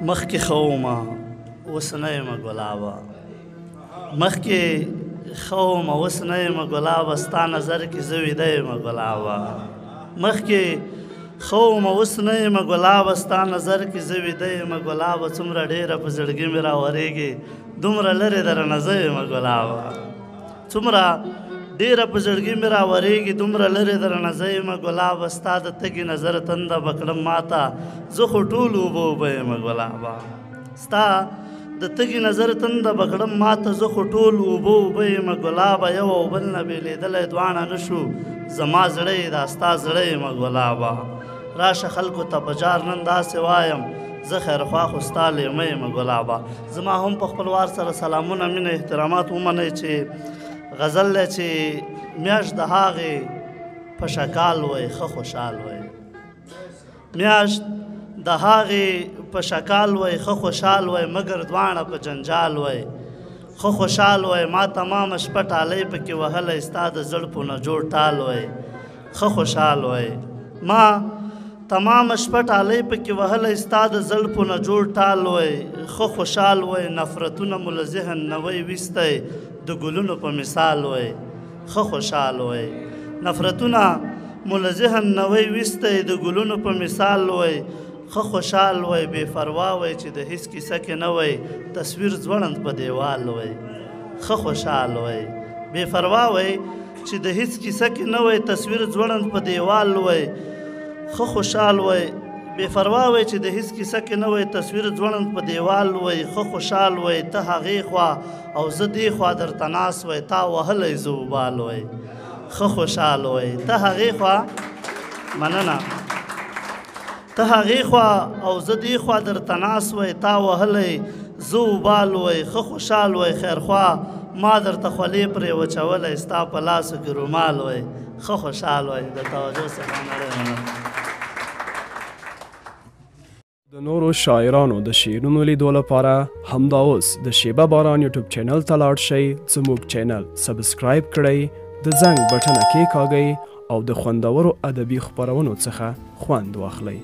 مخکې ښه ومه اوس نه یمه ګلابه مخکې ښه ومه اوس نه یمه ګلابه ستا نظر کې زه ویده یمه ګلابه مخکې ښه ومه اوس نه یمه ګلابه ستا نظر کې زه ویده یمه ګلابه څومره ډېره په زړګي مې راورېږي دومره لرې درنه زه یمه ګلابه څومره ډېره په زړګي مې راورېږي دومره لرې درنه زه یمه ګلابه ستا د تګې نظر تنده به کړم ماته زه خو ټول اوبه اوبه یمه ګلابه ستا د تګې نظر تنده به کړم ماته زه خو ټول اوبه اوبه یمه ګلابه یو او بل نه بېلېدلی دواړه نه شو زما زړه یې دا ستا زړه یمه ګلابه راشه خلکو ته په جار نن داسې وایم زه خیرخوا خو ستا لیمه یمه ګلابه زما هم په خپل وار سره سلامونه مینه احترامات ومنئ چې غزل دی چې میاشت د هغې په شکال وی ښه خوشحال وی میاشت د هغې په شکال وی ښه خوشحال وی مګر دواړه په جنجال وی ښه خوشحال وی ما تمامه شپه ټالۍ پکې وهلی ستا د زړپو نه جوړ ټال وی ښه خوشحال وی ما تمامه شپه ټالۍ پکې وهلی ستا د زړپو نه جوړ ټال وی ښه خوشحال وی نفرتونه مو له ذهن نه وی ویستی د ګلونو په مثال وی ښه خوشحال وی نفرتونه مو له ذهن نه وی ویستی د ګلونو په مثال وی ښه خوشحال وی بې پروا وی چې د هیڅ کیسه کې نه وی تصویر ځوړند په دیوال وی ښه خوشحال وی بې پروا وی چې د هیڅ کیسه کې نه وی تصویر ځوړند په دیوال وی ښه خوشحال وی بې پروا وی چې د هیڅ کیسه کې نه وی تصویر ځوړند په دیوال وی ښه خوشحال وی ته هغې خوا او زه دې خوا درته ناست وی تا وهلی زه وبال وی ښه خوشحال وی ته هغې خوا مننه ته هغې خوا او زه دې خوا درته ناست وی تا وهلی زه وبال وی ښه خوشحال وی خیرخوا ما درته خولې پرې وچولی ستا په لاسو کې رومال وی ښه خوشحال وی د توجه څخه نړۍ مننه د نورو شاعرانو د شعرونو لیدو لپاره همدا اوس د شیبه باران یوټیوب چینل ته لاړ شئ زموږ چینل سبسکرایب کړئ د زنګ بټنه کېکاږئ او د خوندورو ادبي خپرونو څخه خوند واخلئ